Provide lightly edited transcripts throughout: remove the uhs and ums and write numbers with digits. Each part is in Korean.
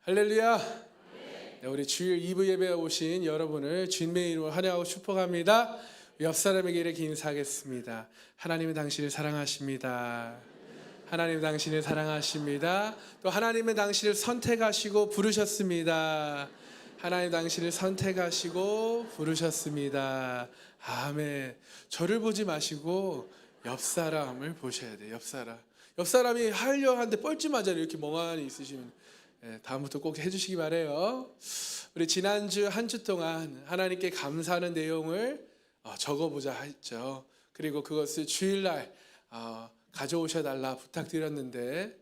할렐루야. 네, 우리 주일 2부 예배에 오신 여러분을 주님의 이름으로 환영하고 축복합니다. 옆 사람에게 이렇게 인사하겠습니다. 하나님은 당신을 사랑하십니다. 하나님은 당신을 사랑하십니다. 또 하나님은 당신을 선택하시고 부르셨습니다. 하나님 당신을 선택하시고 부르셨습니다. 아멘. 저를 보지 마시고 옆 사람을 보셔야 돼요. 옆 사람. 옆 사람이 하려 하는데 뻘쭘하잖아요. 이렇게 멍하니 있으시면. 다음부터 꼭 해주시기 바라요. 우리 지난주 한 주 동안 하나님께 감사하는 내용을 적어보자 했죠. 그리고 그것을 주일날 가져오셔달라 부탁드렸는데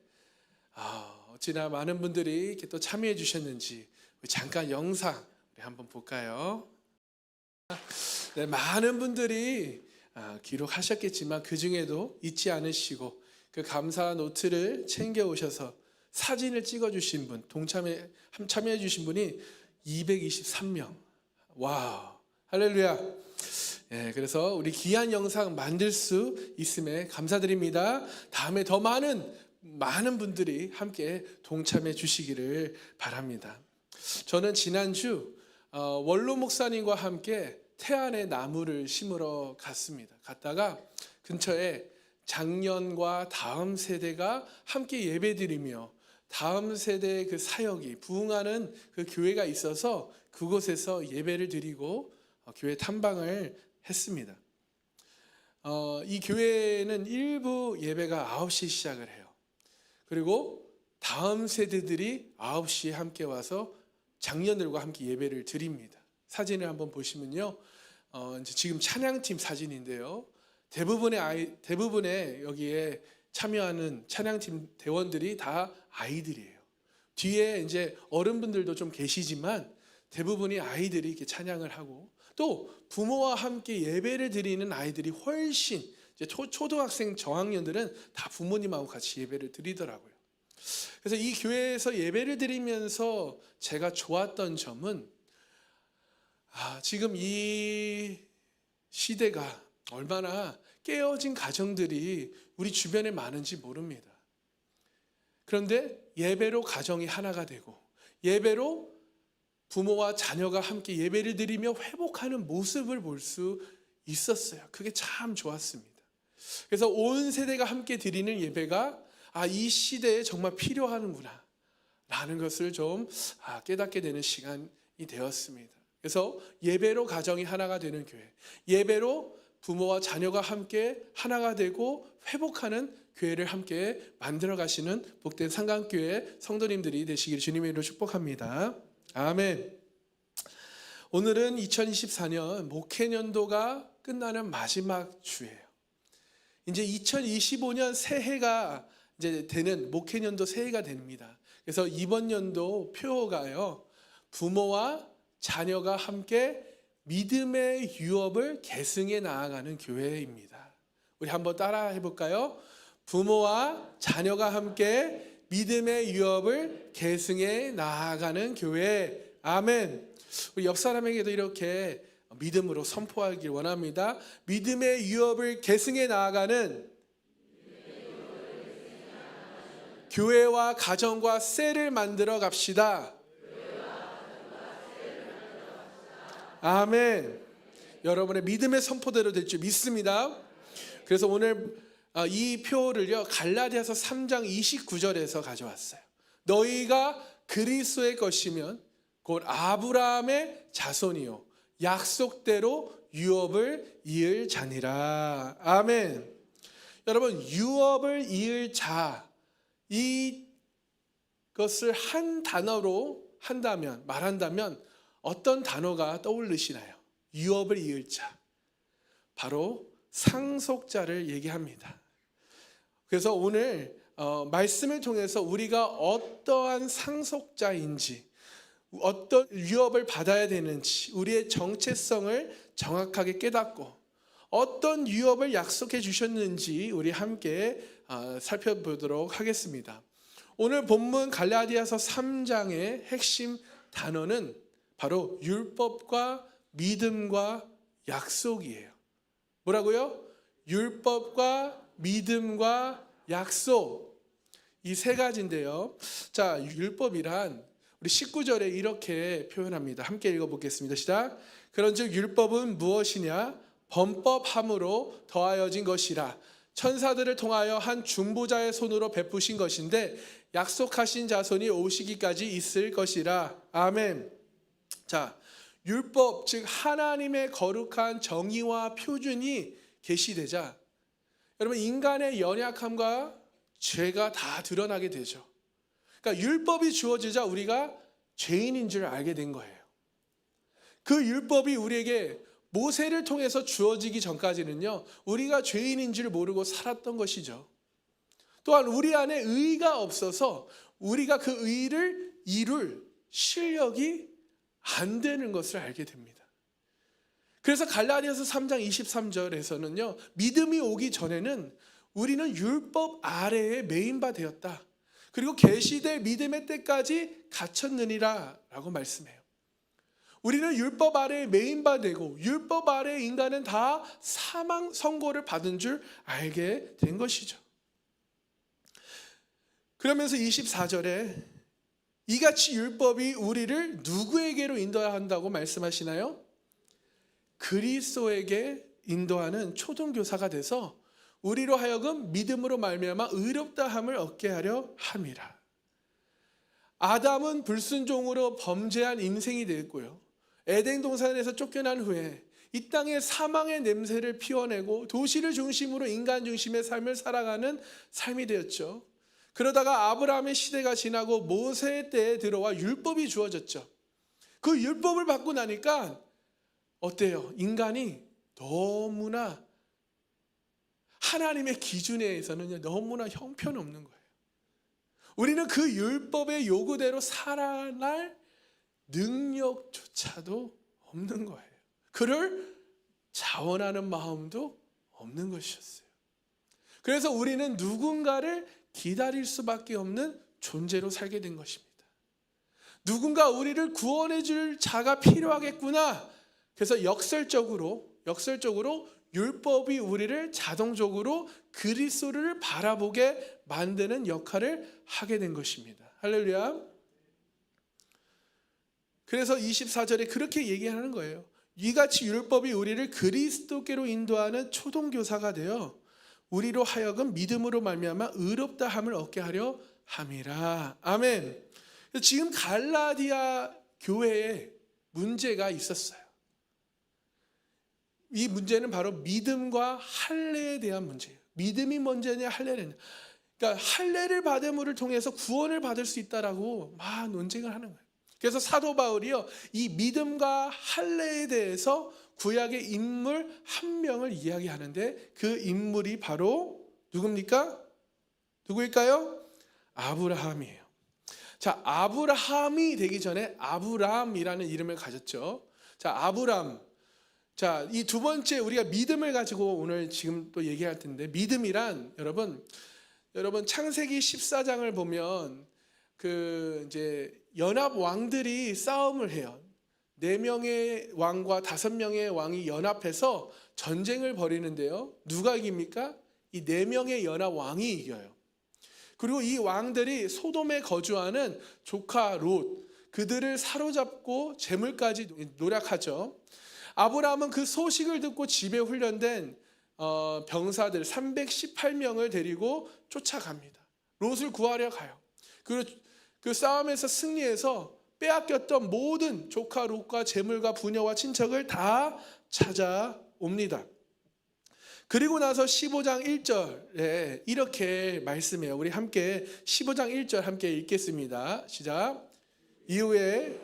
어찌나 많은 분들이 이렇게 또 참여해 주셨는지 잠깐 영상 우리 한번 볼까요? 네, 많은 분들이 기록하셨겠지만 그 중에도 잊지 않으시고 그 감사 노트를 챙겨 오셔서 사진을 찍어주신 분, 참여해 주신 분이 223명. 와우, 할렐루야. 예, 그래서 우리 귀한 영상 만들 수 있음에 감사드립니다. 다음에 더 많은 분들이 함께 동참해 주시기를 바랍니다. 저는 지난주 원로 목사님과 함께 태안에 나무를 심으러 갔다가 근처에 장년과 다음 세대가 함께 예배드리며 다음 세대의 그 사역이 부흥하는 그 교회가 있어서 그곳에서 예배를 드리고 교회 탐방을 했습니다. 이 교회는 일부 예배가 9시 시작을 해요. 그리고 다음 세대들이 9시에 함께 와서 장년들과 함께 예배를 드립니다. 사진을 한번 보시면요. 이제 지금 찬양팀 사진인데요. 대부분의 여기에 참여하는 찬양팀 대원들이 다 아이들이에요. 뒤에 이제 어른분들도 좀 계시지만 대부분이 아이들이 이렇게 찬양을 하고 또 부모와 함께 예배를 드리는 아이들이 훨씬 이제 초등학생 저학년들은 다 부모님하고 같이 예배를 드리더라고요. 그래서 이 교회에서 예배를 드리면서 제가 좋았던 점은 지금 이 시대가 얼마나 깨어진 가정들이 우리 주변에 많은지 모릅니다. 그런데 예배로 가정이 하나가 되고 예배로 부모와 자녀가 함께 예배를 드리며 회복하는 모습을 볼 수 있었어요. 그게 참 좋았습니다. 그래서 온 세대가 함께 드리는 예배가 이 시대에 정말 필요하는구나 라는 것을 좀 깨닫게 되는 시간이 되었습니다. 그래서 예배로 가정이 하나가 되는 교회, 예배로 부모와 자녀가 함께 하나가 되고 회복하는 교회를 함께 만들어 가시는 복된 상강교회 성도님들이 되시길 주님의 이름으로 축복합니다. 아멘. 오늘은 2024년 목회년도가 끝나는 마지막 주예요. 이제 2025년 새해가 이제 되는 목회년도 새해가 됩니다. 그래서 이번 연도 표어가요. 부모와 자녀가 함께 믿음의 유업을 계승해 나아가는 교회입니다. 우리 한번 따라 해볼까요? 부모와 자녀가 함께 믿음의 유업을 계승해 나아가는 교회. 아멘. 우리 옆 사람에게도 이렇게 믿음으로 선포하길 원합니다. 믿음의 유업을 계승해 나아가는 교회와 가정과 셀을 만들어 갑시다. 아멘. 여러분의 믿음의 선포대로 될 줄 믿습니다. 그래서 오늘 이 표를요 갈라디아서 3장 29절에서 가져왔어요. 너희가 그리스도의 것이면 곧 아브라함의 자손이요 약속대로 유업을 이을 자니라. 아멘. 여러분, 유업을 이을 자, 이것을 한 단어로 말한다면 어떤 단어가 떠오르시나요? 유업을 이을 자, 바로 상속자를 얘기합니다. 그래서 오늘 말씀을 통해서 우리가 어떠한 상속자인지, 어떤 유업을 받아야 되는지, 우리의 정체성을 정확하게 깨닫고 어떤 유업을 약속해 주셨는지 우리 함께 살펴보도록 하겠습니다. 오늘 본문 갈라디아서 3장의 핵심 단어는 바로 율법과 믿음과 약속이에요. 뭐라고요? 율법과 믿음과 약속. 이 세 가지인데요. 자, 율법이란 우리 19절에 이렇게 표현합니다. 함께 읽어보겠습니다. 시작. 그런즉 율법은 무엇이냐? 범법함으로 더하여진 것이라. 천사들을 통하여 한 중보자의 손으로 베푸신 것인데 약속하신 자손이 오시기까지 있을 것이라. 아멘. 자, 율법, 즉 하나님의 거룩한 정의와 표준이 계시되자 여러분 인간의 연약함과 죄가 다 드러나게 되죠. 그러니까 율법이 주어지자 우리가 죄인인 줄 알게 된 거예요. 그 율법이 우리에게 모세를 통해서 주어지기 전까지는요, 우리가 죄인인 줄 모르고 살았던 것이죠. 또한 우리 안에 의가 없어서 우리가 그 의를 이룰 실력이 안 되는 것을 알게 됩니다. 그래서 갈라디아서 3장 23절에서는요, 믿음이 오기 전에는 우리는 율법 아래에 매인바 되었다. 그리고 계시될 믿음의 때까지 갇혔느니라 라고 말씀해요. 우리는 율법 아래에 매인바 되고 율법 아래에 인간은 다 사망 선고를 받은 줄 알게 된 것이죠. 그러면서 24절에 이같이 율법이 우리를 누구에게로 인도한다고 말씀하시나요? 그리스도에게 인도하는 초등교사가 돼서 우리로 하여금 믿음으로 말미암아 의롭다함을 얻게 하려 함이라. 아담은 불순종으로 범죄한 인생이 되었고요. 에덴 동산에서 쫓겨난 후에 이 땅에 사망의 냄새를 피워내고 도시를 중심으로 인간 중심의 삶을 살아가는 삶이 되었죠. 그러다가 아브라함의 시대가 지나고 모세의 때에 들어와 율법이 주어졌죠. 그 율법을 받고 나니까 어때요? 인간이 너무나 하나님의 기준에 의해서는 너무나 형편없는 거예요. 우리는 그 율법의 요구대로 살아날 능력조차도 없는 거예요. 그를 자원하는 마음도 없는 것이었어요. 그래서 우리는 누군가를 기다릴 수밖에 없는 존재로 살게 된 것입니다. 누군가 우리를 구원해 줄 자가 필요하겠구나. 그래서 역설적으로 율법이 우리를 자동적으로 그리스도를 바라보게 만드는 역할을 하게 된 것입니다. 할렐루야. 그래서 24절에 그렇게 얘기하는 거예요. 이같이 율법이 우리를 그리스도께로 인도하는 초동교사가 되어 우리로 하여금 믿음으로 말미암아 의롭다함을 얻게 하려 함이라. 아멘. 지금 갈라디아 교회에 문제가 있었어요. 이 문제는 바로 믿음과 할례에 대한 문제예요. 믿음이 먼저냐 할례냐. 그러니까 할례를 받음을 통해서 구원을 받을 수 있다라고 막 논쟁을 하는 거예요. 그래서 사도 바울이요, 이 믿음과 할례에 대해서 구약의 인물 한 명을 이야기하는데 그 인물이 바로 누굽니까? 누구일까요? 아브라함이에요. 자, 아브라함이 되기 전에 아브람이라는 이름을 가졌죠. 자, 아브람. 자, 이 두 번째 우리가 믿음을 가지고 오늘 지금 또 얘기할 텐데, 믿음이란 여러분 창세기 14장을 보면 그 이제 연합 왕들이 싸움을 해요. 4명의 왕과 5명의 왕이 연합해서 전쟁을 벌이는데요. 누가 이깁니까? 이 4명의 연합 왕이 이겨요. 그리고 이 왕들이 소돔에 거주하는 조카 롯, 그들을 사로잡고 재물까지 노력하죠. 아브라함은 그 소식을 듣고 집에 훈련된 병사들 318명을 데리고 쫓아갑니다. 롯을 구하려 가요. 그리고 그 싸움에서 승리해서 빼앗겼던 모든 조카 롯과 재물과 부녀와 친척을 다 찾아옵니다. 그리고 나서 15장 1절에 이렇게 말씀해요. 우리 함께 15장 1절 함께 읽겠습니다. 시작. 이후에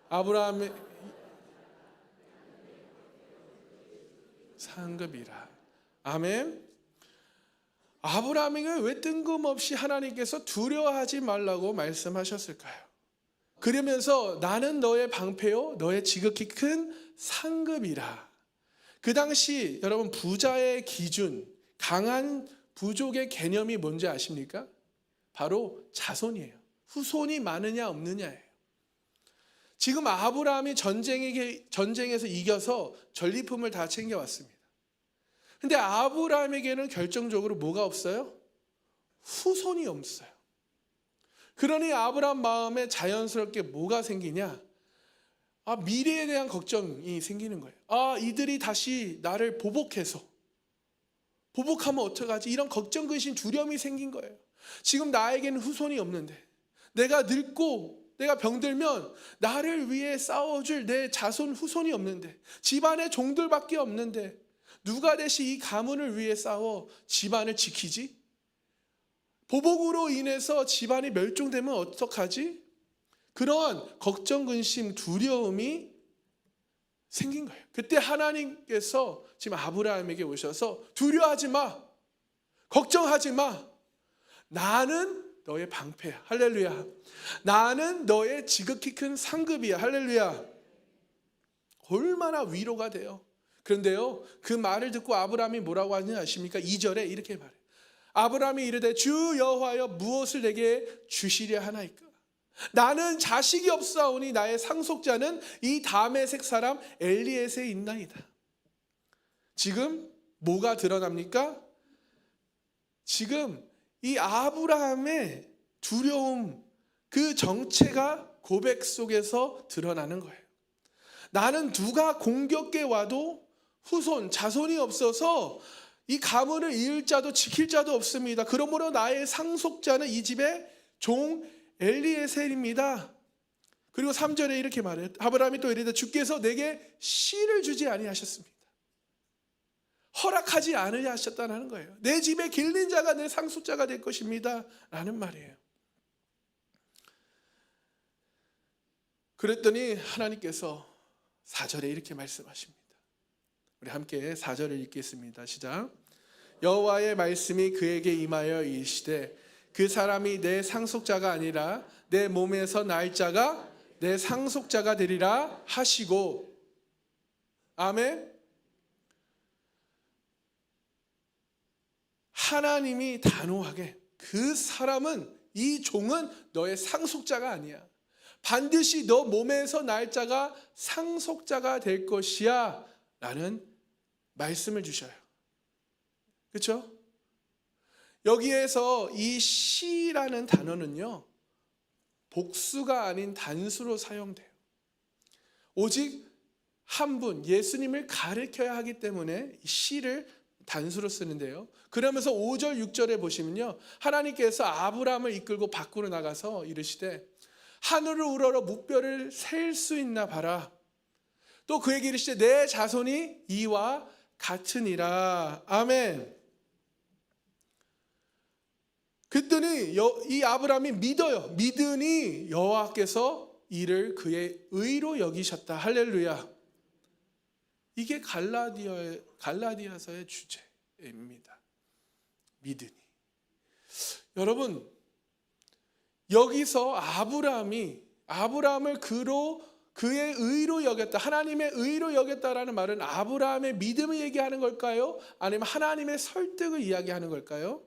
아브라함의 상급이라. 아멘. 아브라함에게 왜 뜬금없이 하나님께서 두려워하지 말라고 말씀하셨을까요? 그러면서 나는 너의 방패요 너의 지극히 큰 상급이라. 그 당시 여러분 부자의 기준, 강한 부족의 개념이 뭔지 아십니까? 바로 자손이에요. 후손이 많으냐 없느냐예요. 지금 아브라함이 전쟁에서 이겨서 전리품을 다 챙겨왔습니다. 근데 아브라함에게는 결정적으로 뭐가 없어요? 후손이 없어요. 그러니 아브라함 마음에 자연스럽게 뭐가 생기냐? 미래에 대한 걱정이 생기는 거예요. 이들이 다시 나를 보복하면 어떡하지? 이런 걱정, 근심, 두려움이 생긴 거예요. 지금 나에게는 후손이 없는데, 내가 늙고 내가 병들면 나를 위해 싸워줄 내 자손 후손이 없는데, 집안에 종들밖에 없는데 누가 대신 이 가문을 위해 싸워 집안을 지키지? 보복으로 인해서 집안이 멸종되면 어떡하지? 그러한 걱정, 근심, 두려움이 생긴 거예요. 그때 하나님께서 지금 아브라함에게 오셔서 두려워하지 마, 걱정하지 마, 나는 너의 방패야. 할렐루야. 나는 너의 지극히 큰 상급이야. 할렐루야. 얼마나 위로가 돼요. 그런데요, 그 말을 듣고 아브라함이 뭐라고 하는지 아십니까? 2절에 이렇게 말해요. 아브라함이 이르되 주 여호와여 무엇을 내게 주시려 하나이까? 나는 자식이 없사오니 나의 상속자는 이 다메섹 사람 엘리에세 있나이다. 지금 뭐가 드러납니까? 지금 이 아브라함의 두려움, 그 정체가 고백 속에서 드러나는 거예요. 나는 누가 공격해 와도 후손, 자손이 없어서 이 가문을 이을 자도 지킬 자도 없습니다. 그러므로 나의 상속자는 이 집의 종 엘리에셀입니다. 그리고 3절에 이렇게 말해요. 아브라함이 또 이르되 주께서 내게 씨를 주지 아니하셨습니다. 허락하지 않으려 하셨다는 거예요. 내 집에 길린 자가 내 상속자가 될 것입니다 라는 말이에요. 그랬더니 하나님께서 4절에 이렇게 말씀하십니다. 우리 함께 4절을 읽겠습니다. 시작. 여호와의 말씀이 그에게 임하여 이르시되 그 사람이 내 상속자가 아니라 내 몸에서 날 자가 내 상속자가 되리라 하시고. 아멘. 하나님이 단호하게 그 사람은, 이 종은 너의 상속자가 아니야. 반드시 너 몸에서 날 자가 상속자가 될 것이야 라는 말씀을 주셔요. 그렇죠? 여기에서 이 시라는 단어는요, 복수가 아닌 단수로 사용돼요. 오직 한 분, 예수님을 가르쳐야 하기 때문에 시를 단수로 쓰는데요. 그러면서 5절, 6절에 보시면요, 하나님께서 아브라함을 이끌고 밖으로 나가서 이르시되 하늘을 우러러 묵별을 셀 수 있나 봐라. 또 그에게 이르시되 내 자손이 이와 같으니라. 아멘. 그랬더니 이 아브라함이 믿어요. 믿으니 여호와께서 이를 그의 의로 여기셨다. 할렐루야. 이게 갈라디아서의 주제입니다. 믿으니. 여러분, 여기서 아브라함을 그의 의로 여겼다, 하나님의 의로 여겼다라는 말은 아브라함의 믿음을 얘기하는 걸까요? 아니면 하나님의 설득을 이야기하는 걸까요?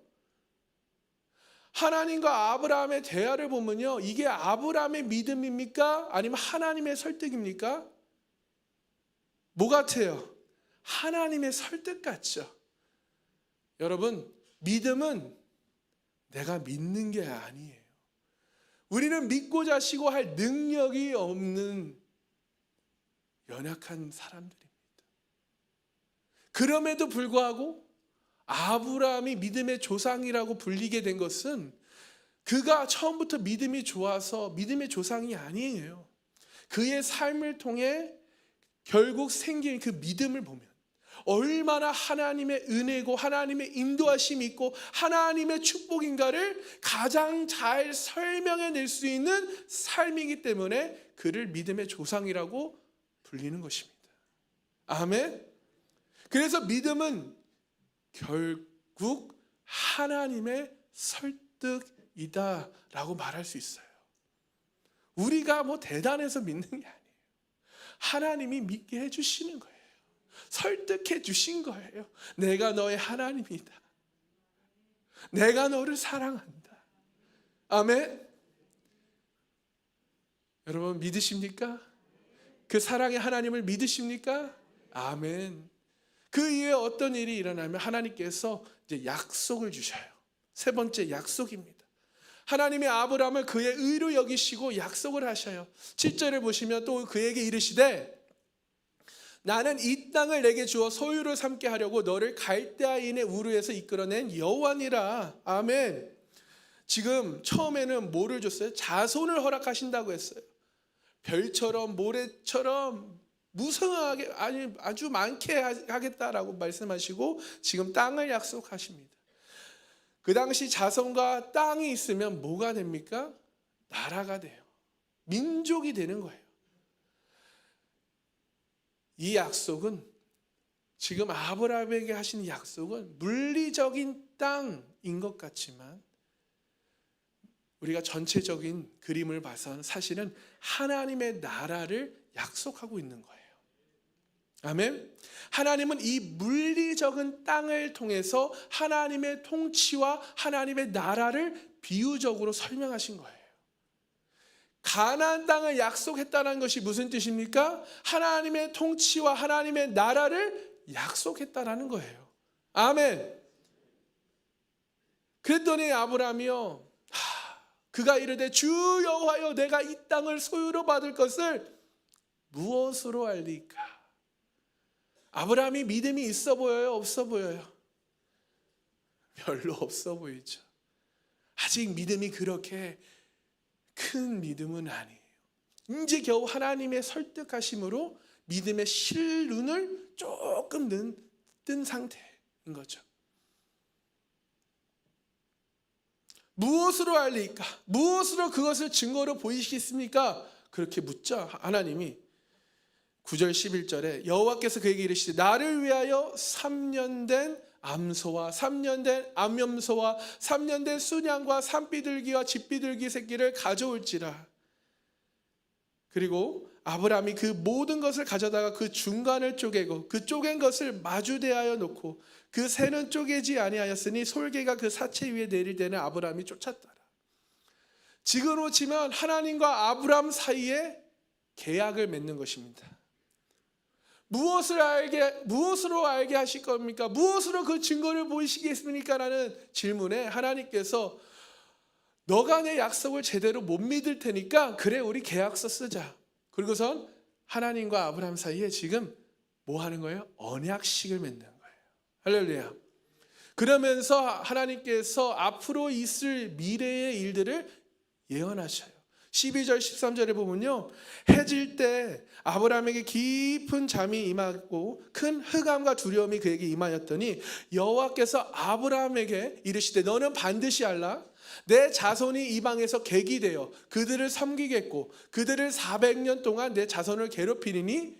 하나님과 아브라함의 대화를 보면요, 이게 아브라함의 믿음입니까? 아니면 하나님의 설득입니까? 뭐 같아요? 하나님의 설득 같죠. 여러분, 믿음은 내가 믿는 게 아니에요. 우리는 믿고자 하시고 할 능력이 없는 연약한 사람들입니다. 그럼에도 불구하고 아브라함이 믿음의 조상이라고 불리게 된 것은 그가 처음부터 믿음이 좋아서 믿음의 조상이 아니에요. 그의 삶을 통해 결국 생긴 그 믿음을 보면 얼마나 하나님의 은혜고 하나님의 인도하심이 있고 하나님의 축복인가를 가장 잘 설명해낼 수 있는 삶이기 때문에 그를 믿음의 조상이라고 불리는 것입니다. 아멘. 그래서 믿음은 결국 하나님의 설득이다라고 말할 수 있어요. 우리가 뭐 대단해서 믿는 게 아니에요. 하나님이 믿게 해주시는 거예요. 설득해 주신 거예요. 내가 너의 하나님이다. 내가 너를 사랑한다. 아멘. 여러분 믿으십니까? 그 사랑의 하나님을 믿으십니까? 아멘. 그 이후에 어떤 일이 일어나면 하나님께서 이제 약속을 주셔요. 세 번째 약속입니다. 하나님이 아브라함을 그의 의로 여기시고 약속을 하셔요. 7절을 보시면 또 그에게 이르시되 나는 이 땅을 내게 주어 소유를 삼게 하려고 너를 갈대아인의 우르에서 이끌어낸 여호와니라. 아멘. 지금 처음에는 뭐를 줬어요? 자손을 허락하신다고 했어요. 별처럼 모래처럼 무성하게 아주 많게 하겠다라고 말씀하시고 지금 땅을 약속하십니다. 그 당시 자손과 땅이 있으면 뭐가 됩니까? 나라가 돼요. 민족이 되는 거예요. 이 약속은 지금 아브라함에게 하신 약속은 물리적인 땅인 것 같지만 우리가 전체적인 그림을 봐서는 사실은 하나님의 나라를 약속하고 있는 거예요. 아멘. 하나님은 이 물리적인 땅을 통해서 하나님의 통치와 하나님의 나라를 비유적으로 설명하신 거예요. 가나안 땅을 약속했다는 것이 무슨 뜻입니까? 하나님의 통치와 하나님의 나라를 약속했다는 거예요. 아멘. 그랬더니 아브라함이요, 그가 이르되 주 여호와여 내가 이 땅을 소유로 받을 것을 무엇으로 알리까? 아브라함이 믿음이 있어 보여요? 없어 보여요? 별로 없어 보이죠. 아직 믿음이 그렇게 큰 믿음은 아니에요. 이제 겨우 하나님의 설득하심으로 믿음의 실눈을 조금 뜬 상태인 거죠. 무엇으로 알리까? 무엇으로 그것을 증거로 보이시겠습니까? 그렇게 묻자 하나님이 9절 11절에 여호와께서 그에게 이르시되 나를 위하여 3년 된 암소와 3년 된 암염소와 3년 된 순양과 산비둘기와 집비둘기 새끼를 가져올지라. 그리고 아브라함이 그 모든 것을 가져다가 그 중간을 쪼개고 그 쪼갠 것을 마주대하여 놓고 그 새는 쪼개지 아니하였으니 솔개가 그 사체 위에 내릴 때는 아브라함이 쫓았더라. 지금으로 치면 하나님과 아브라함 사이에 계약을 맺는 것입니다. 무엇으로 알게 하실 겁니까? 무엇으로 그 증거를 보이시겠습니까? 라는 질문에 하나님께서 너가 내 약속을 제대로 못 믿을 테니까 그래 우리 계약서 쓰자. 그리고선 하나님과 아브라함 사이에 지금 뭐 하는 거예요? 언약식을 맺는 거예요. 할렐루야. 그러면서 하나님께서 앞으로 있을 미래의 일들을 예언하셔요. 12절 13절에 보면요, 해질 때 아브라함에게 깊은 잠이 임하고 큰 흑암과 두려움이 그에게 임하였더니 여호와께서 아브라함에게 이르시되 너는 반드시 알라. 내 자손이 이방에서 객이 되어 그들을 섬기겠고 그들을 400년 동안 내 자손을 괴롭히리니.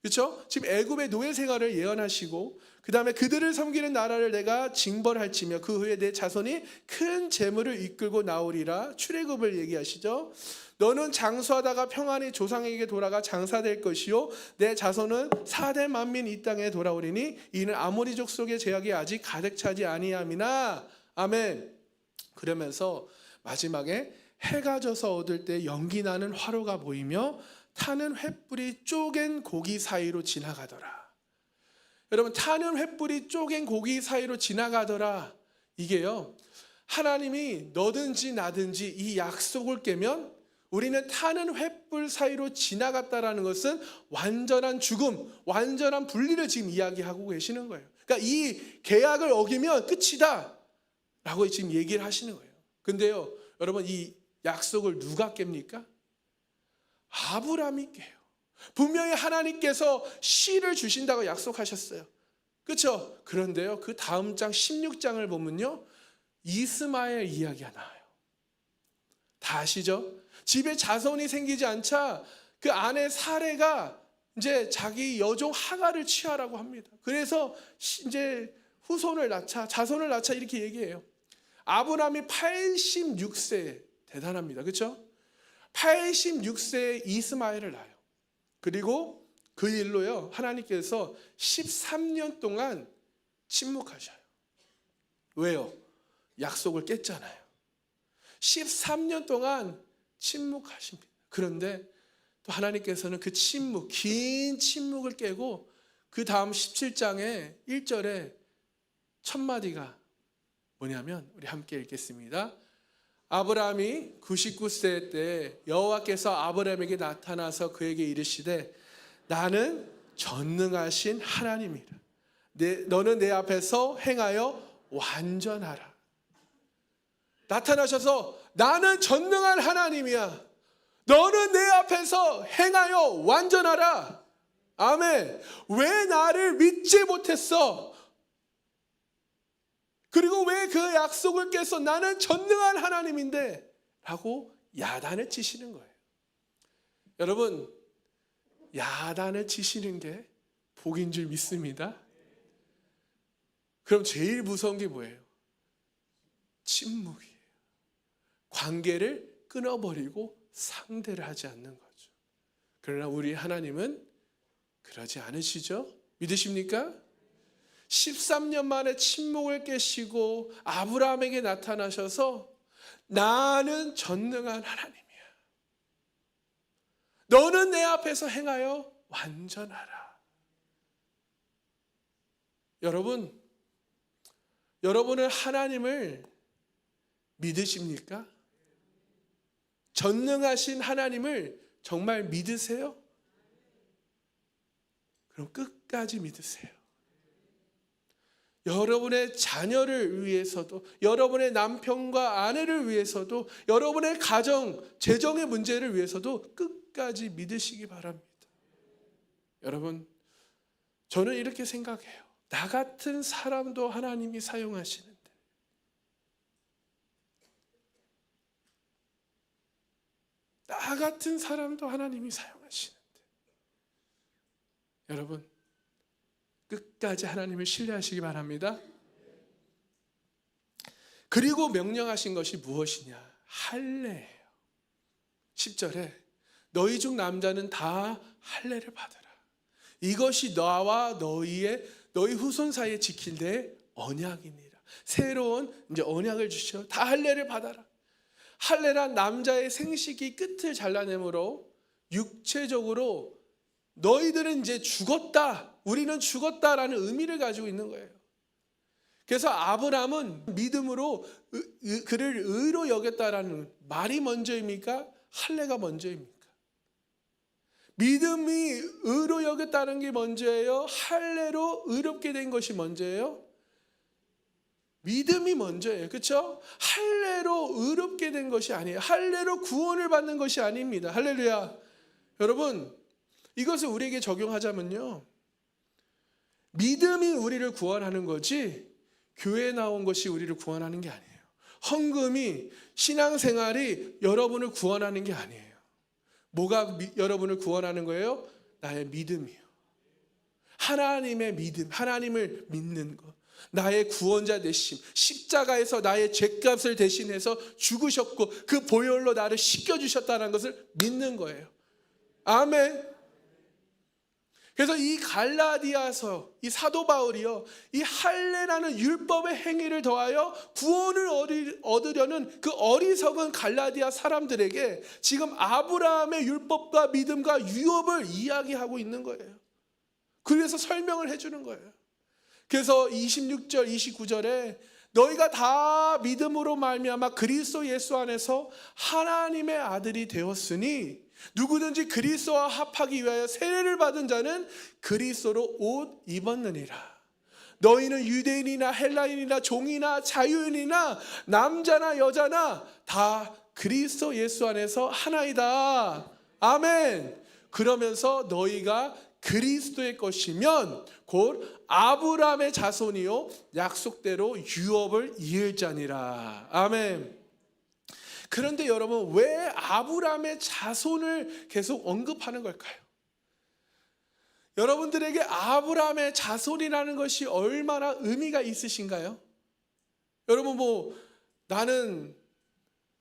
그렇죠? 지금 애굽의 노예 생활을 예언하시고 그 다음에 그들을 섬기는 나라를 내가 징벌할지며 그 후에 내 자손이 큰 재물을 이끌고 나오리라. 출애굽을 얘기하시죠. 너는 장수하다가 평안히 조상에게 돌아가 장사될 것이요 내 자손은 4대 만민 이 땅에 돌아오리니 이는 아모리족 속의 제약이 아직 가득 차지 아니함이나. 아멘. 그러면서 마지막에 해가 져서 얻을 때 연기 나는 화로가 보이며 타는 횃불이 쪼갠 고기 사이로 지나가더라. 여러분, 타는 횃불이 쪼갠 고기 사이로 지나가더라. 이게요, 하나님이 너든지 나든지 이 약속을 깨면 우리는 타는 횃불 사이로 지나갔다라는 것은 완전한 죽음, 완전한 분리를 지금 이야기하고 계시는 거예요. 그러니까 이 계약을 어기면 끝이다 라고 지금 얘기를 하시는 거예요. 근데요, 여러분, 이 약속을 누가 깹니까? 아브라함이 깨요. 분명히 하나님께서 씨를 주신다고 약속하셨어요. 그렇죠? 그런데요, 그 다음 장 16장을 보면요, 이스마엘 이야기가 나와요. 다 아시죠? 집에 자손이 생기지 않자 그 아내 사레가 이제 자기 여종 하가를 취하라고 합니다. 그래서 이제 후손을 낳자, 자손을 낳자 이렇게 얘기해요. 아브라함이 86세에 대단합니다. 그렇죠? 86세에 이스마엘을 낳아요. 그리고 그 일로요, 하나님께서 13년 동안 침묵하셔요. 왜요? 약속을 깼잖아요. 13년 동안 침묵하십니다. 그런데 또 하나님께서는 그 침묵, 긴 침묵을 깨고 그 다음 17장에 1절에 첫 마디가 뭐냐면 우리 함께 읽겠습니다. 아브라함이 99세 때 여호와께서 아브라함에게 나타나서 그에게 이르시되 나는 전능하신 하나님이라. 너는 내 앞에서 행하여 완전하라. 나타나셔서 나는 전능한 하나님이야. 너는 내 앞에서 행하여 완전하라. 아멘. 왜 나를 믿지 못했어? 그리고 왜 그 약속을 깨서 나는 전능한 하나님인데 라고 야단을 치시는 거예요. 여러분, 야단을 치시는 게 복인 줄 믿습니다. 그럼 제일 무서운 게 뭐예요? 침묵이에요. 관계를 끊어버리고 상대를 하지 않는 거죠. 그러나 우리 하나님은 그러지 않으시죠? 믿으십니까? 13년 만에 침묵을 깨시고 아브라함에게 나타나셔서 나는 전능한 하나님이야. 너는 내 앞에서 행하여 완전하라. 여러분은 하나님을 믿으십니까? 전능하신 하나님을 정말 믿으세요? 그럼 끝까지 믿으세요. 여러분의 자녀를 위해서도, 여러분의 남편과 아내를 위해서도, 여러분의 가정, 재정의 문제를 위해서도 끝까지 믿으시기 바랍니다. 여러분, 저는 이렇게 생각해요. 나 같은 사람도 하나님이 사용하시는데, 나 같은 사람도 하나님이 사용하시는데, 여러분, 끝까지 하나님을 신뢰하시기 바랍니다. 그리고 명령하신 것이 무엇이냐? 할례예요. 10절에 너희 중 남자는 다 할례를 받으라. 이것이 나와 너희 후손 사이에 지킬 내 언약이니라. 새로운 이제 언약을 주셔. 다 할례를 받아라. 할례란 남자의 생식이 끝을 잘라내므로 육체적으로 너희들은 이제 죽었다, 우리는 죽었다라는 의미를 가지고 있는 거예요. 그래서 아브라함은 믿음으로 그를 의로 여겼다라는 말이 먼저입니까? 할례가 먼저입니까? 믿음이 의로 여겼다는 게 먼저예요? 할례로 의롭게 된 것이 먼저예요? 믿음이 먼저예요. 그렇죠? 할례로 의롭게 된 것이 아니에요. 할례로 구원을 받는 것이 아닙니다. 할렐루야. 여러분, 이것을 우리에게 적용하자면요, 믿음이 우리를 구원하는 거지 교회에 나온 것이 우리를 구원하는 게 아니에요. 헌금이, 신앙생활이 여러분을 구원하는 게 아니에요. 뭐가 여러분을 구원하는 거예요? 나의 믿음이요. 하나님의 믿음, 하나님을 믿는 것, 나의 구원자 되심, 십자가에서 나의 죄값을 대신해서 죽으셨고 그 보혈로 나를 씻겨주셨다는 것을 믿는 거예요. 아멘. 그래서 이 갈라디아서, 이 사도 바울이요, 이 할례라는 율법의 행위를 더하여 구원을 얻으려는 그 어리석은 갈라디아 사람들에게 지금 아브라함의 율법과 믿음과 유업을 이야기하고 있는 거예요. 그래서 설명을 해주는 거예요. 그래서 26절, 29절에 너희가 다 믿음으로 말미암아 그리스도 예수 안에서 하나님의 아들이 되었으니 누구든지 그리스도와 합하기 위하여 세례를 받은 자는 그리스도로 옷 입었느니라. 너희는 유대인이나 헬라인이나 종이나 자유인이나 남자나 여자나 다 그리스도 예수 안에서 하나이다. 아멘. 그러면서 너희가 그리스도의 것이면 곧 아브라함의 자손이요 약속대로 유업을 이을 자니라. 아멘. 그런데 여러분, 왜 아브라함의 자손을 계속 언급하는 걸까요? 여러분들에게 아브라함의 자손이라는 것이 얼마나 의미가 있으신가요? 여러분, 나는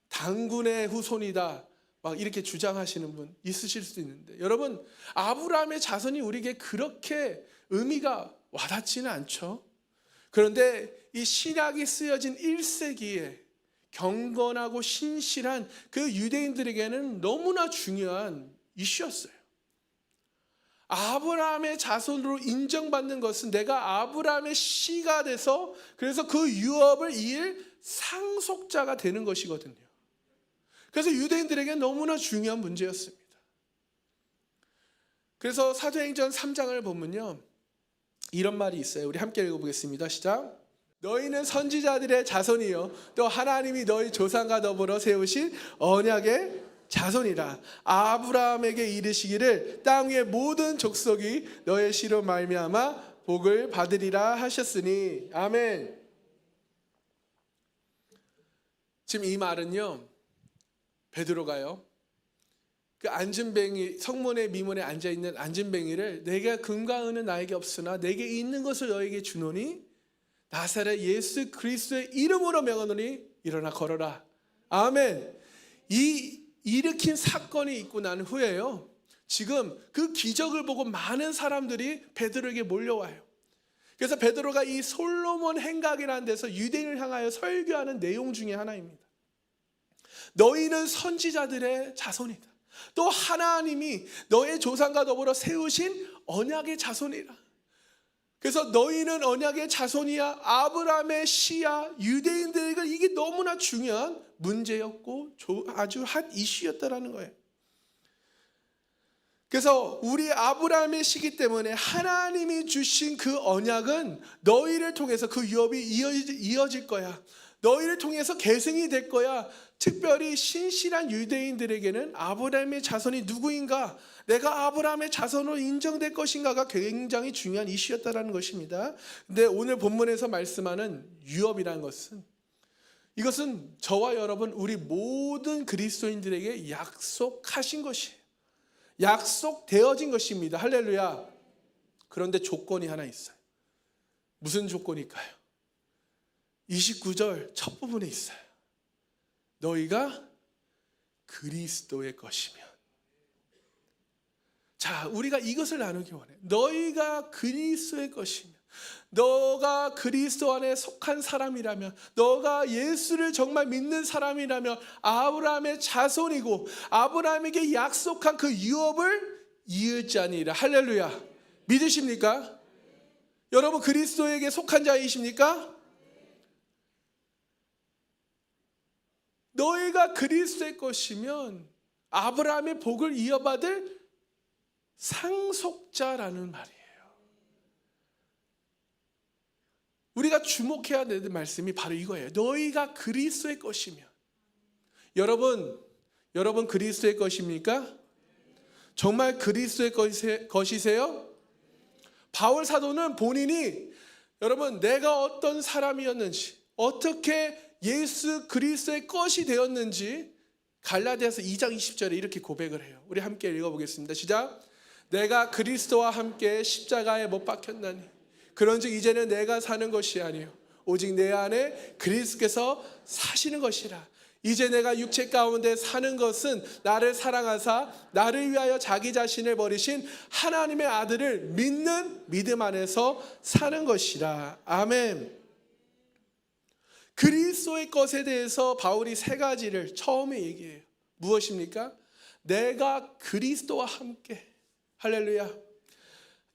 당군의 후손이다 막 이렇게 주장하시는 분 있으실 수도 있는데, 여러분, 아브라함의 자손이 우리에게 그렇게 의미가 와닿지는 않죠. 그런데 이 신약이 쓰여진 1세기에 경건하고 신실한 그 유대인들에게는 너무나 중요한 이슈였어요. 아브라함의 자손으로 인정받는 것은 내가 아브라함의 씨가 돼서 그래서 그 유업을 이을 상속자가 되는 것이거든요. 그래서 유대인들에게 너무나 중요한 문제였습니다. 그래서 사도행전 3장을 보면요, 이런 말이 있어요. 우리 함께 읽어보겠습니다. 시작. 너희는 선지자들의 자손이요 또 하나님이 너희 조상과 더불어 세우신 언약의 자손이라. 아브라함에게 이르시기를 땅 위의 모든 족속이 너의 씨로 말미암아 복을 받으리라 하셨으니. 아멘. 지금 이 말은요, 베드로가요, 그 안진뱅이, 성문의 미문에 앉아있는 안진뱅이를 내가 금과 은은 나에게 없으나 내게 있는 것을 너에게 주노니 나사렛 예수 그리스도의 이름으로 명하노니 일어나 걸어라. 아멘. 이 일으킨 사건이 있고 난 후에요, 지금 그 기적을 보고 많은 사람들이 베드로에게 몰려와요. 그래서 베드로가 이 솔로몬 행각이라는 데서 유대인을 향하여 설교하는 내용 중에 하나입니다. 너희는 선지자들의 자손이다. 또 하나님이 너의 조상과 더불어 세우신 언약의 자손이라. 그래서 너희는 언약의 자손이야, 아브라함의 씨야. 유대인들에게 이게 너무나 중요한 문제였고 아주 핫 이슈였다라는 거예요. 그래서 우리 아브라함의 씨기 때문에 하나님이 주신 그 언약은 너희를 통해서 그 유업이 이어질 거야. 너희를 통해서 계승이 될 거야. 특별히 신실한 유대인들에게는 아브라함의 자손이 누구인가, 내가 아브라함의 자손으로 인정될 것인가가 굉장히 중요한 이슈였다라는 것입니다. 근데 오늘 본문에서 말씀하는 유업이라는 것은, 이것은 저와 여러분 우리 모든 그리스도인들에게 약속하신 것이에요. 약속되어진 것입니다. 할렐루야. 그런데 조건이 하나 있어요. 무슨 조건일까요? 29절 첫 부분에 있어요. 너희가 그리스도의 것이면. 자, 우리가 이것을 나누기 원해. 너희가 그리스도의 것이면, 너가 그리스도 안에 속한 사람이라면, 너가 예수를 정말 믿는 사람이라면 아브라함의 자손이고 아브라함에게 약속한 그 유업을 이을 자니라. 할렐루야. 믿으십니까? 여러분 그리스도에게 속한 자이십니까? 너희가 그리스도의 것이면 아브라함의 복을 이어받을 상속자라는 말이에요. 우리가 주목해야 될 말씀이 바로 이거예요. 너희가 그리스도의 것이면. 여러분 그리스도의 것입니까? 정말 그리스도의 것이세요? 바울 사도는 본인이, 여러분 내가 어떤 사람이었는지, 어떻게 예수 그리스도의 것이 되었는지 갈라디아서 2장 20절에 이렇게 고백을 해요. 우리 함께 읽어보겠습니다. 시작. 내가 그리스도와 함께 십자가에 못 박혔나니 그런즉 이제는 내가 사는 것이 아니요 오직 내 안에 그리스도께서 사시는 것이라. 이제 내가 육체 가운데 사는 것은 나를 사랑하사 나를 위하여 자기 자신을 버리신 하나님의 아들을 믿는 믿음 안에서 사는 것이라. 아멘. 그리스도의 것에 대해서 바울이 세 가지를 처음에 얘기해요. 무엇입니까? 내가 그리스도와 함께. 할렐루야.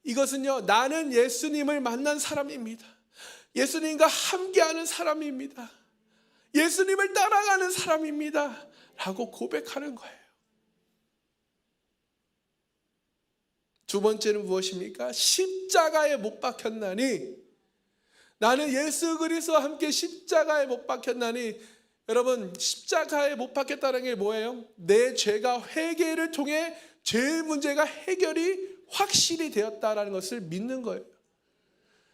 이것은요, 나는 예수님을 만난 사람입니다. 예수님과 함께하는 사람입니다. 예수님을 따라가는 사람입니다 라고 고백하는 거예요. 두 번째는 무엇입니까? 십자가에 못 박혔나니, 나는 예수 그리스도와 함께 십자가에 못 박혔나니. 여러분 십자가에 못 박혔다는 게 뭐예요? 내 죄가 회개를 통해 죄 문제가 해결이 확실히 되었다라는 것을 믿는 거예요.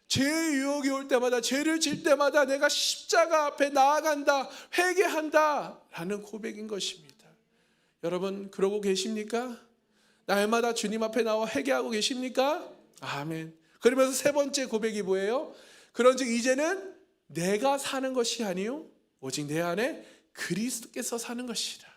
죄의 유혹이 올 때마다, 죄를 질 때마다 내가 십자가 앞에 나아간다, 회개한다 라는 고백인 것입니다. 여러분 그러고 계십니까? 날마다 주님 앞에 나와 회개하고 계십니까? 아멘. 그러면서 세 번째 고백이 뭐예요? 그런즉 이제는 내가 사는 것이 아니요 오직 내 안에 그리스도께서 사는 것이라.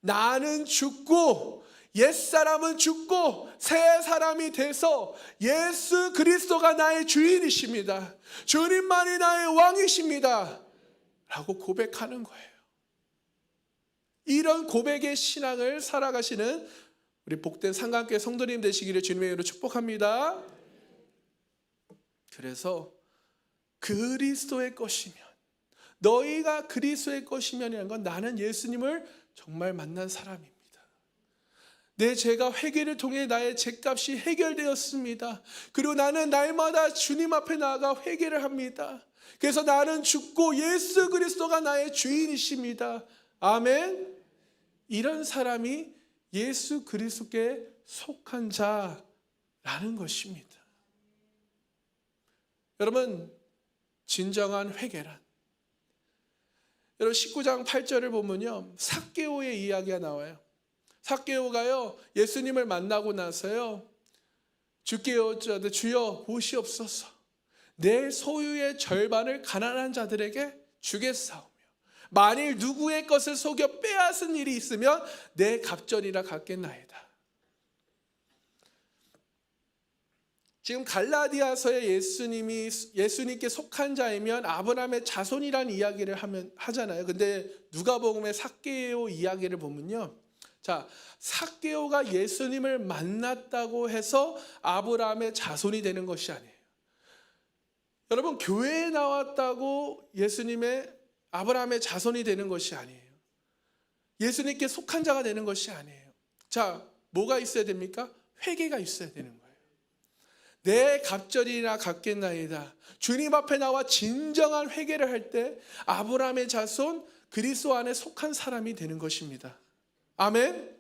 나는 죽고 옛사람은 죽고 새 사람이 돼서 예수 그리스도가 나의 주인이십니다. 주님만이 나의 왕이십니다 라고 고백하는 거예요. 이런 고백의 신앙을 살아가시는 우리 복된 상강교회 성도님 되시기를 주님의 이름으로 축복합니다. 그래서 그리스도의 것이면, 너희가 그리스도의 것이면이라는 건 나는 예수님을 정말 만난 사람입니다. 내 죄가 회개를 통해 나의 죄값이 해결되었습니다. 그리고 나는 날마다 주님 앞에 나아가 회개를 합니다. 그래서 나는 죽고 예수 그리스도가 나의 주인이십니다. 아멘. 이런 사람이 예수 그리스도께 속한 자라는 것입니다. 여러분, 진정한 회개란, 여러분 19장 8절을 보면요, 삭개오의 이야기가 나와요. 삭개오가요, 예수님을 만나고 나서요, 주께 여쭈되 주여 보시옵소서, 내 소유의 절반을 가난한 자들에게 주겠사오며 만일 누구의 것을 속여 빼앗은 일이 있으면 내 갑절이라 갚겠나이다. 지금 갈라디아서에 예수님께 속한 자이면 아브라함의 자손이라는 이야기를 하잖아요. 근데 누가복음의 삭개오 이야기를 보면요, 자, 삭개오가 예수님을 만났다고 해서 아브라함의 자손이 되는 것이 아니에요. 여러분, 교회에 나왔다고 아브라함의 자손이 되는 것이 아니에요. 예수님께 속한 자가 되는 것이 아니에요. 자, 뭐가 있어야 됩니까? 회개가 있어야 되는 거예요. 내 갑절이나 갚겠나이다. 주님 앞에 나와 진정한 회개를 할 때 아브라함의 자손, 그리스도 안에 속한 사람이 되는 것입니다. 아멘.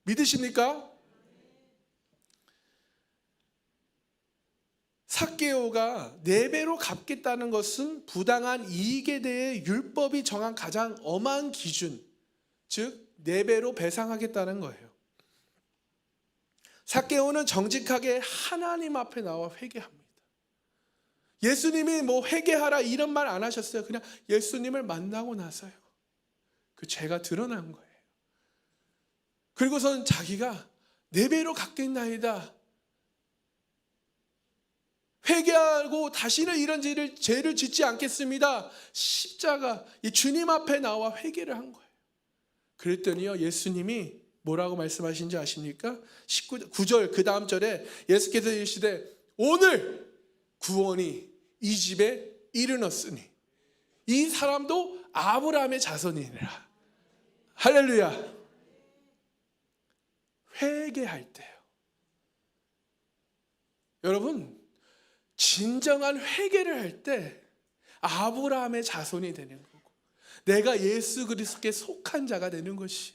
믿으십니까? 삭개오가 4배로 갚겠다는 것은 부당한 이익에 대해 율법이 정한 가장 엄한 기준, 즉 4배로 배상하겠다는 거예요. 삭개오는 정직하게 하나님 앞에 나와 회개합니다. 예수님이 뭐 회개하라 이런 말 안 하셨어요. 그냥 예수님을 만나고 나서요, 그 죄가 드러난 거예요. 그리고선 자기가 4배로 갚겠나이다, 회개하고 다시는 이런 죄를 짓지 않겠습니다, 십자가 이 주님 앞에 나와 회개를 한 거예요. 그랬더니요, 예수님이 뭐라고 말씀하신지 아십니까? 9절 그 다음 절에 예수께서 이르시되 오늘 구원이 이 집에 이르렀으니 이 사람도 아브라함의 자손이니라. 할렐루야. 회개할 때요, 여러분, 진정한 회개를 할 때 아브라함의 자손이 되는 거고 내가 예수 그리스도께 속한 자가 되는 것이.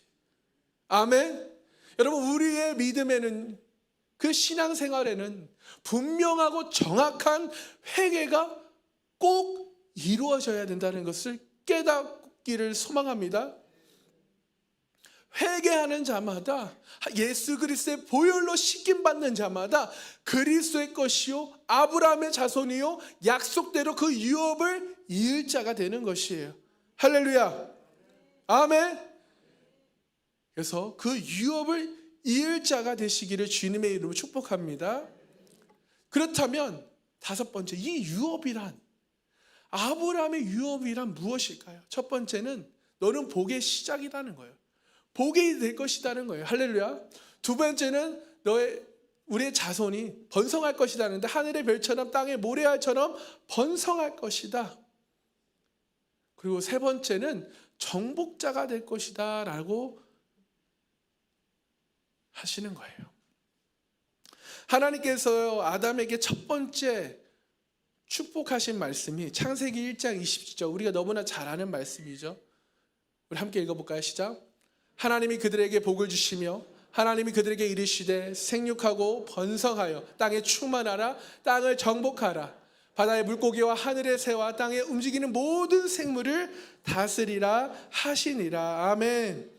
아멘. 여러분, 우리의 믿음에는, 그 신앙생활에는 분명하고 정확한 회개가 꼭 이루어져야 된다는 것을 깨닫기를 소망합니다. 회개하는 자마다, 예수 그리스도의 보혈로 씻김받는 자마다 그리스도의 것이요 아브라함의 자손이요 약속대로 그 유업을 이을 자가 되는 것이에요. 할렐루야. 아멘. 그래서 그 유업을 이을 자가 되시기를 주님의 이름으로 축복합니다. 그렇다면 5번째, 이 유업이란, 아브라함의 유업이란 무엇일까요? 첫 번째는 너는 복의 시작이라는 거예요. 복이 될 것이라는 거예요. 할렐루야. 2번째는 우리의 자손이 번성할 것이라는데 하늘의 별처럼 땅의 모래알처럼 번성할 것이다. 그리고 3번째는 정복자가 될 것이다 라고 하시는 거예요. 하나님께서 아담에게 첫 번째 축복하신 말씀이 창세기 1장 20절, 우리가 너무나 잘 아는 말씀이죠. 우리 함께 읽어볼까요? 시작. 하나님이 그들에게 복을 주시며 하나님이 그들에게 이르시되 생육하고 번성하여 땅에 충만하라, 땅을 정복하라, 바다의 물고기와 하늘의 새와 땅에 움직이는 모든 생물을 다스리라 하시니라. 아멘.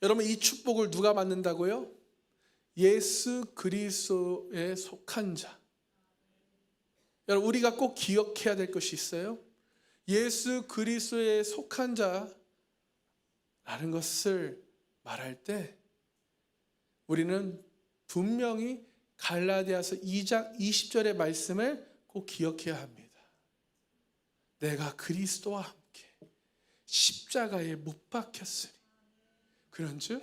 여러분, 이 축복을 누가 받는다고요? 예수 그리스도에 속한 자. 여러분, 우리가 꼭 기억해야 될 것이 있어요. 예수 그리스도에 속한 자라는 것을 말할 때 우리는 분명히 갈라디아서 2장 20절의 말씀을 꼭 기억해야 합니다. 내가 그리스도와 함께 십자가에 못 박혔으니 그런즉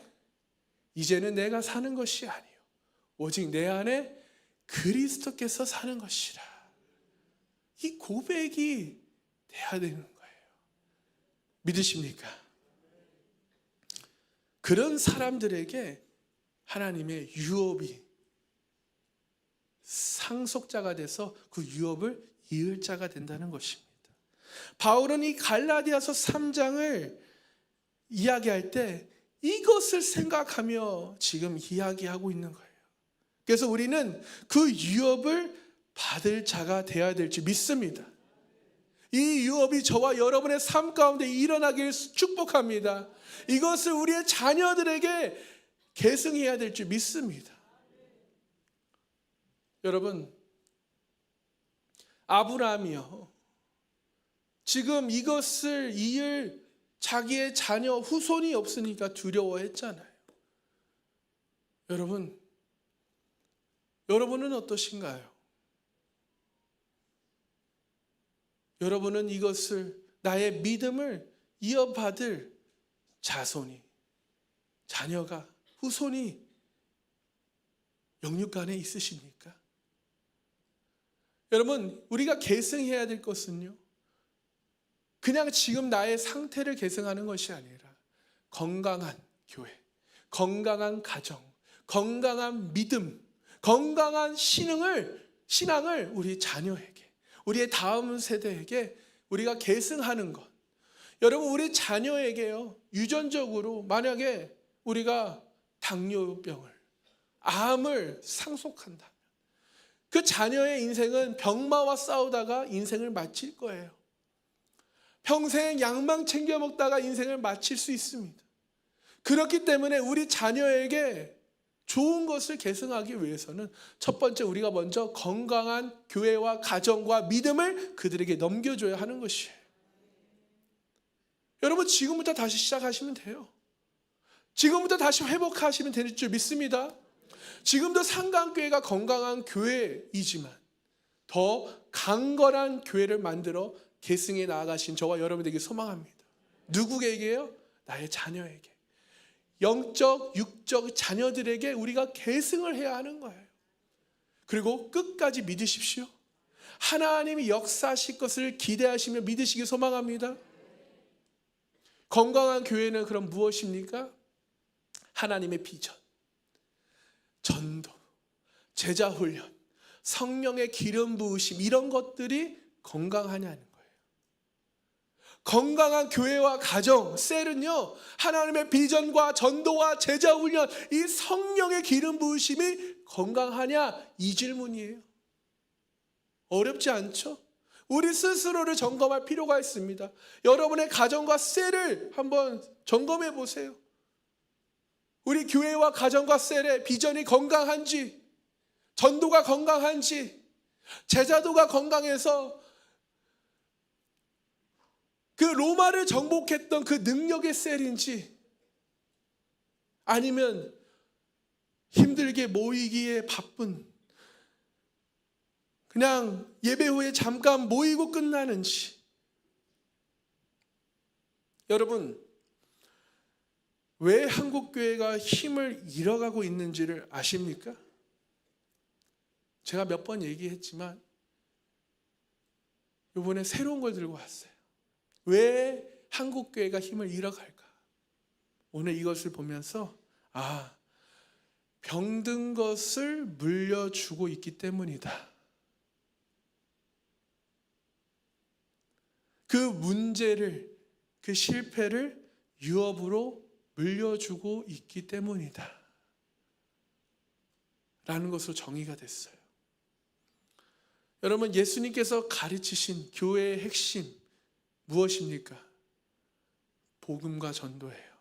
이제는 내가 사는 것이 아니요 오직 내 안에 그리스도께서 사는 것이라. 이 고백이 돼야 되는 거예요. 믿으십니까? 그런 사람들에게 하나님의 유업이 상속자가 돼서 그 유업을 이을 자가 된다는 것입니다. 바울은 이 갈라디아서 3장을 이야기할 때 이것을 생각하며 지금 이야기하고 있는 거예요. 그래서 우리는 그 유업을 받을 자가 되어야 될 줄 믿습니다. 이 유업이 저와 여러분의 삶 가운데 일어나길 축복합니다. 이것을 우리의 자녀들에게 계승해야 될 줄 믿습니다. 여러분, 아브라함이요, 지금 이것을 이을 자기의 자녀 후손이 없으니까 두려워했잖아요. 여러분은 어떠신가요? 여러분은 이것을, 나의 믿음을 이어받을 자손이, 자녀가, 후손이 영육간에 있으십니까? 여러분, 우리가 계승해야 될 것은요, 그냥 지금 나의 상태를 계승하는 것이 아니라 건강한 교회, 건강한 가정, 건강한 믿음, 건강한 신앙을 우리 자녀에게, 우리의 다음 세대에게 우리가 계승하는 것. 여러분, 우리 자녀에게요, 유전적으로 만약에 우리가 당뇨병을, 암을 상속한다면 그 자녀의 인생은 병마와 싸우다가 인생을 마칠 거예요. 평생 약만 챙겨 먹다가 인생을 마칠 수 있습니다. 그렇기 때문에 우리 자녀에게 좋은 것을 계승하기 위해서는 첫 번째, 우리가 먼저 건강한 교회와 가정과 믿음을 그들에게 넘겨줘야 하는 것이에요. 여러분, 지금부터 다시 시작하시면 돼요. 지금부터 다시 회복하시면 될 줄 믿습니다. 지금도 상강교회가 건강한 교회이지만 더 강건한 교회를 만들어 계승해 나아가신 저와 여러분에게 소망합니다. 누구에게요? 나의 자녀에게. 영적, 육적 자녀들에게 우리가 계승을 해야 하는 거예요. 그리고 끝까지 믿으십시오. 하나님이 역사하실 것을 기대하시며 믿으시기 소망합니다. 건강한 교회는 그럼 무엇입니까? 하나님의 비전, 전도, 제자훈련, 성령의 기름 부으심, 이런 것들이 건강하냐는 거예요. 건강한 교회와 가정, 셀은요, 하나님의 비전과 전도와 제자훈련, 이 성령의 기름 부으심이 건강하냐, 이 질문이에요. 어렵지 않죠? 우리 스스로를 점검할 필요가 있습니다. 여러분의 가정과 셀을 한번 점검해 보세요. 우리 교회와 가정과 셀의 비전이 건강한지, 전도가 건강한지, 제자도가 건강해서 그 로마를 정복했던 그 능력의 셀인지, 아니면 힘들게 모이기에 바쁜, 그냥 예배 후에 잠깐 모이고 끝나는지. 여러분, 왜 한국교회가 힘을 잃어가고 있는지를 아십니까? 제가 몇 번 얘기했지만 이번에 새로운 걸 들고 왔어요. 왜 한국교회가 힘을 잃어갈까? 오늘 이것을 보면서 병든 것을 물려주고 있기 때문이다. 그 문제를, 그 실패를 유업으로 물려주고 있기 때문이다 라는 것으로 정의가 됐어요. 여러분, 예수님께서 가르치신 교회의 핵심 무엇입니까? 복음과 전도예요.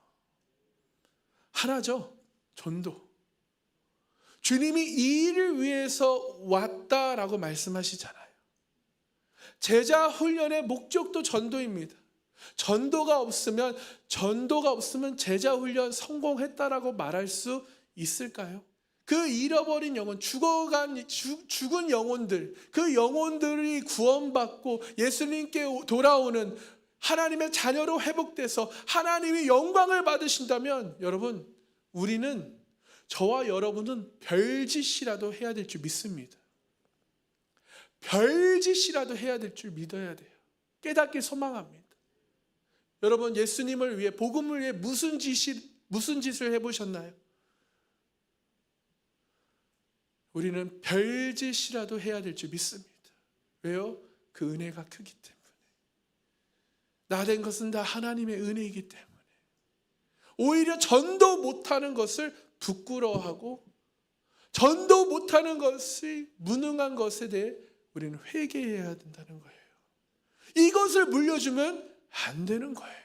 하나죠. 전도. 주님이 이 일을 위해서 왔다라고 말씀하시잖아요. 제자 훈련의 목적도 전도입니다. 전도가 없으면 제자 훈련 성공했다라고 말할 수 있을까요? 그 잃어버린 영혼, 죽은 영혼들, 그 영혼들이 구원받고 예수님께 돌아오는 하나님의 자녀로 회복돼서 하나님이 영광을 받으신다면, 여러분, 우리는 저와 여러분은 별짓이라도 해야 될 줄 믿습니다. 별짓이라도 해야 될 줄 믿어야 돼요. 깨닫기 소망합니다. 여러분, 예수님을 위해, 복음을 위해 무슨 짓을 해보셨나요? 우리는 별짓이라도 해야 될 줄 믿습니다. 왜요? 그 은혜가 크기 때문에. 나 된 것은 다 하나님의 은혜이기 때문에. 오히려 전도 못하는 것을 부끄러워하고 전도 못하는 것이 무능한 것에 대해 우리는 회개해야 된다는 거예요. 이것을 물려주면 안 되는 거예요.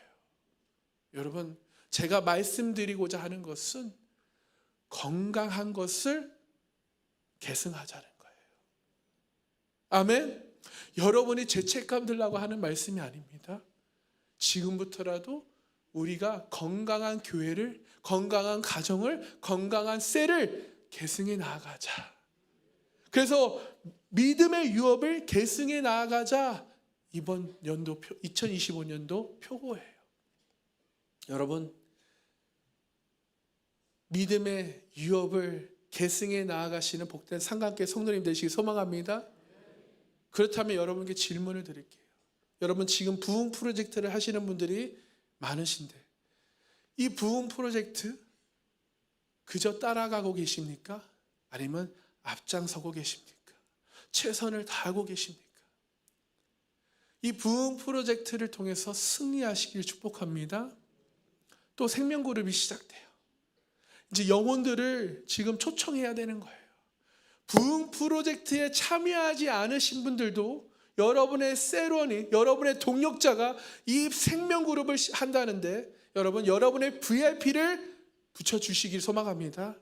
여러분, 제가 말씀드리고자 하는 것은 건강한 것을 계승하자는 거예요. 아멘. 여러분이 죄책감 들라고 하는 말씀이 아닙니다. 지금부터라도 우리가 건강한 교회를, 건강한 가정을, 건강한 셀을 계승해 나아가자. 그래서 믿음의 유업을 계승해 나아가자. 이번 연도 2025년도 표고예요. 여러분, 믿음의 유업을 계승해 나아가시는 복된 상강교회 성도님 되시기 소망합니다. 그렇다면 여러분께 질문을 드릴게요. 여러분, 지금 부흥 프로젝트를 하시는 분들이 많으신데 이 부흥 프로젝트 그저 따라가고 계십니까? 아니면 앞장서고 계십니까? 최선을 다하고 계십니까? 이 부흥 프로젝트를 통해서 승리하시길 축복합니다. 또 생명그룹이 시작돼요. 이제 영혼들을 지금 초청해야 되는 거예요. 부흥 프로젝트에 참여하지 않으신 분들도 여러분의 셀원이, 여러분의 동역자가 이 생명그룹을 한다는데 여러분, 여러분의 VIP를 붙여주시길 소망합니다.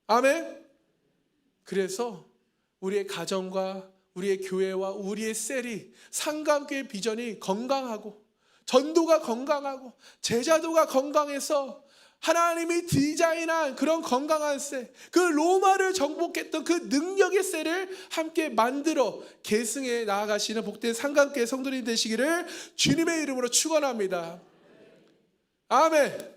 아멘. 그래서 우리의 가정과 우리의 교회와 우리의 셀이, 상강교회 비전이 건강하고 전도가 건강하고 제자도가 건강해서 하나님이 디자인한 그런 건강한 셀, 그 로마를 정복했던 그 능력의 셀을 함께 만들어 계승해 나아가시는 복된 상강교회 성도님 되시기를 주님의 이름으로 축원합니다. 아멘.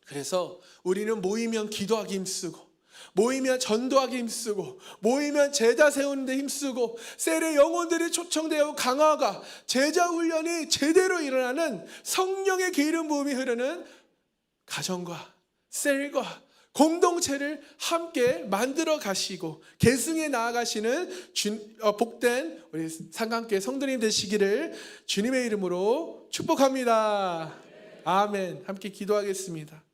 그래서 우리는 모이면 기도하기 힘쓰고, 모이면 전도하기 힘쓰고, 모이면 제자 세우는 데 힘쓰고, 셀의 영혼들이 초청되어 강화가, 제자 훈련이 제대로 일어나는 성령의 기름 부음이 흐르는 가정과 셀과 공동체를 함께 만들어 가시고 계승해 나아가시는 복된 우리 상강교회 성도님 되시기를 주님의 이름으로 축복합니다. 아멘. 함께 기도하겠습니다.